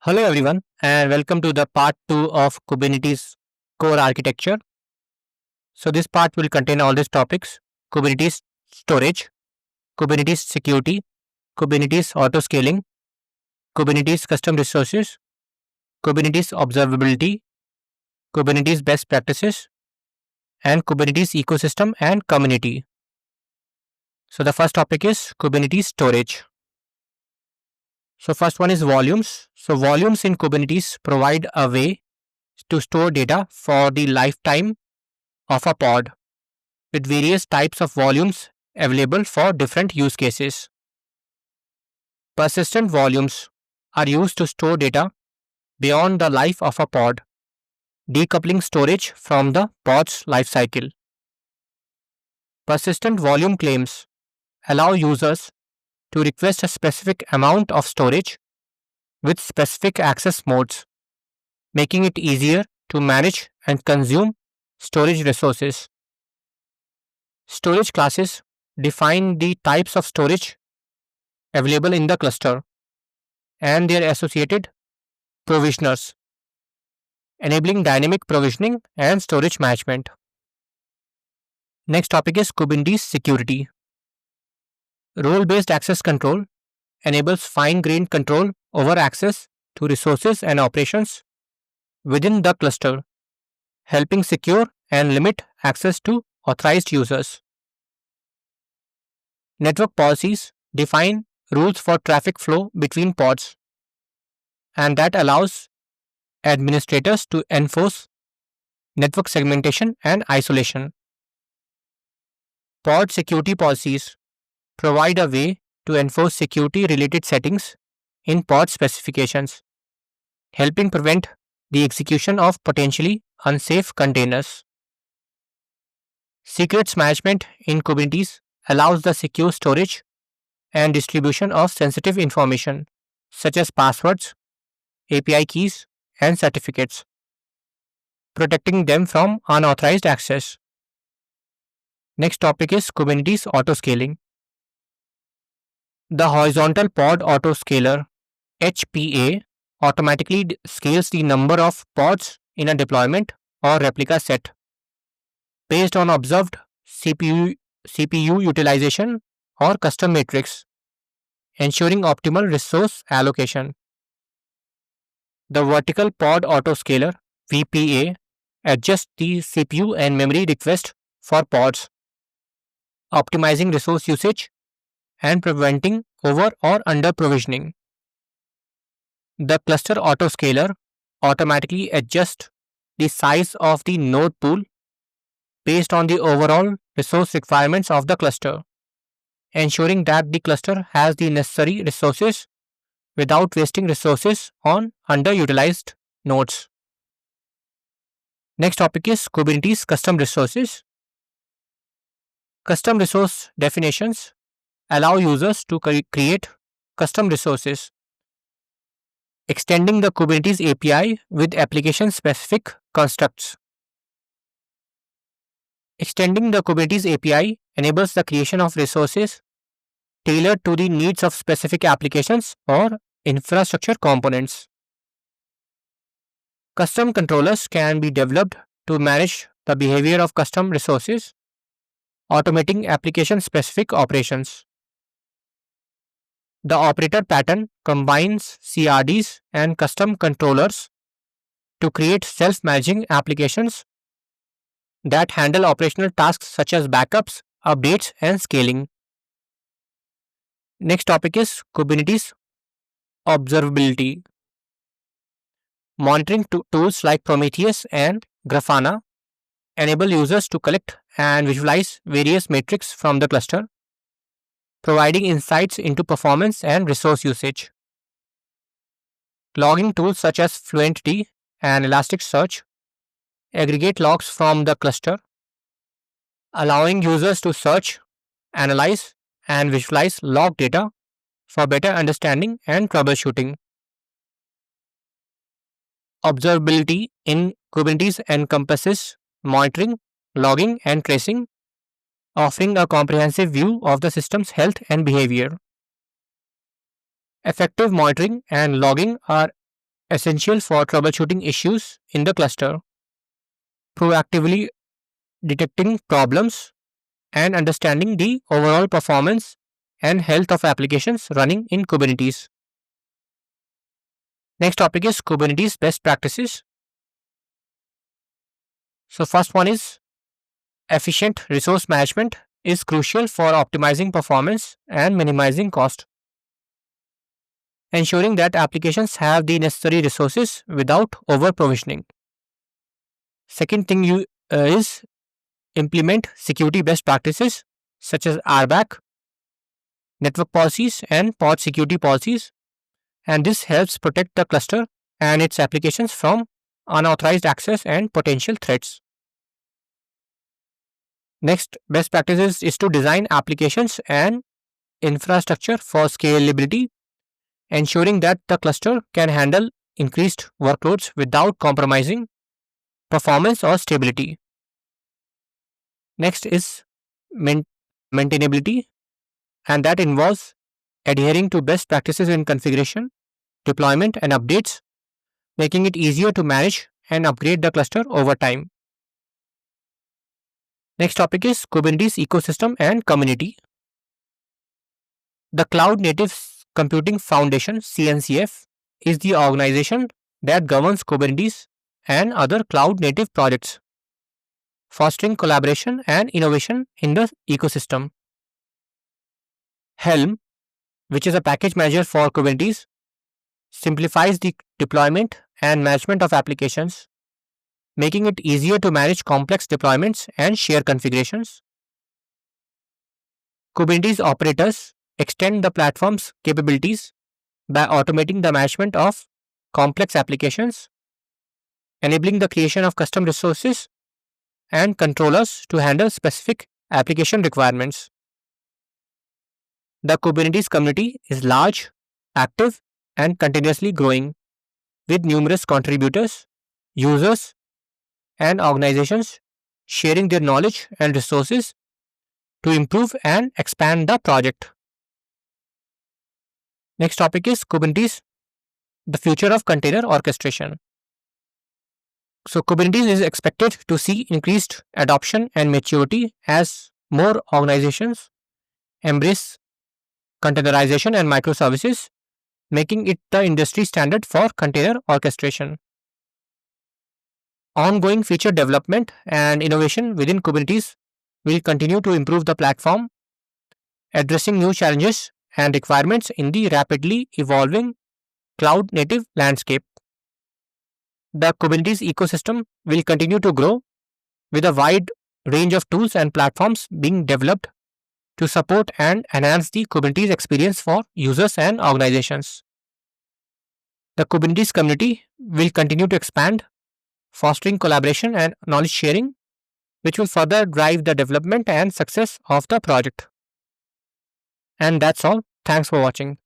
Hello everyone and welcome to the part 2 of Kubernetes core architecture. So this part will contain all these topics: Kubernetes storage, Kubernetes security, Kubernetes auto scaling, Kubernetes custom resources, Kubernetes observability, Kubernetes best practices, and Kubernetes ecosystem and community. So the first topic is Kubernetes storage. So first one is volumes. So volumes in Kubernetes provide a way to store data for the lifetime of a pod, with various types of volumes available for different use cases. Persistent volumes are used to store data beyond the life of a pod, decoupling storage from the pod's lifecycle. Persistent volume claims allow users to request a specific amount of storage with specific access modes, making it easier to manage and consume storage resources. Storage classes define the types of storage available in the cluster and their associated provisioners, enabling dynamic provisioning and storage management. Next topic is Kubernetes security. Role-based access control enables fine-grained control over access to resources and operations within the cluster, helping secure and limit access to authorized users. Network policies define rules for traffic flow between pods, and that allows administrators to enforce network segmentation and isolation. Pod security policies provide a way to enforce security related settings in pod specifications, helping prevent the execution of potentially unsafe containers. Secrets management in Kubernetes allows the secure storage and distribution of sensitive information such as passwords, API keys, and certificates, protecting them from unauthorized access. Next topic is Kubernetes autoscaling. The horizontal pod autoscaler HPA automatically scales the number of pods in a deployment or replica set based on observed CPU utilization or custom metrics, ensuring optimal resource allocation. The vertical pod autoscaler VPA adjusts the CPU and memory request for pods, optimizing resource usage and preventing over or under provisioning. The cluster autoscaler automatically adjusts the size of the node pool based on the overall resource requirements of the cluster, ensuring that the cluster has the necessary resources without wasting resources on underutilized nodes. Next topic is Kubernetes custom resources. Custom resource definitions allow users to create custom resources, extending the Kubernetes API with application-specific constructs. Extending the Kubernetes API enables the creation of resources tailored to the needs of specific applications or infrastructure components. Custom controllers can be developed to manage the behavior of custom resources, automating application-specific operations. The operator pattern combines CRDs and custom controllers to create self-managing applications that handle operational tasks such as backups, updates, and scaling. Next topic is Kubernetes observability. Monitoring tools like Prometheus and Grafana enable users to collect and visualize various metrics from the cluster, providing insights into performance and resource usage. Logging tools such as FluentD and Elasticsearch aggregate logs from the cluster, allowing users to search, analyze, and visualize log data for better understanding and troubleshooting. Observability in Kubernetes encompasses monitoring, logging, and tracing, offering a comprehensive view of the system's health and behavior. Effective monitoring and logging are essential for troubleshooting issues in the cluster, proactively detecting problems, and understanding the overall performance and health of applications running in Kubernetes. Next topic is Kubernetes best practices. So first one is efficient resource management is crucial for optimizing performance and minimizing cost, ensuring that applications have the necessary resources without over provisioning. Second thing is implement security best practices such as RBAC, network policies, and pod security policies, and this helps protect the cluster and its applications from unauthorized access and potential threats. Next, best practices is to design applications and infrastructure for scalability, ensuring that the cluster can handle increased workloads without compromising performance or stability. Next is maintainability, and that involves adhering to best practices in configuration, deployment, and updates, making it easier to manage and upgrade the cluster over time. Next topic is Kubernetes ecosystem and community. The Cloud Native Computing Foundation (CNCF) is the organization that governs Kubernetes and other cloud native projects, fostering collaboration and innovation in the ecosystem. Helm, which is a package manager for Kubernetes, simplifies the deployment and management of applications, making it easier to manage complex deployments and share configurations. Kubernetes operators extend the platform's capabilities by automating the management of complex applications, enabling the creation of custom resources and controllers to handle specific application requirements. The Kubernetes community is large, active, and continuously growing, with numerous contributors, users, and organizations sharing their knowledge and resources to improve and expand the project. Next topic is Kubernetes, the future of container orchestration. So Kubernetes is expected to see increased adoption and maturity as more organizations embrace containerization and microservices, making it the industry standard for container orchestration. Ongoing feature development and innovation within Kubernetes will continue to improve the platform, addressing new challenges and requirements in the rapidly evolving cloud native landscape. The Kubernetes ecosystem will continue to grow with a wide range of tools and platforms being developed to support and enhance the Kubernetes experience for users and organizations. The Kubernetes community will continue to expand, fostering collaboration and knowledge sharing, which will further drive the development and success of the project. And that's all. Thanks for watching.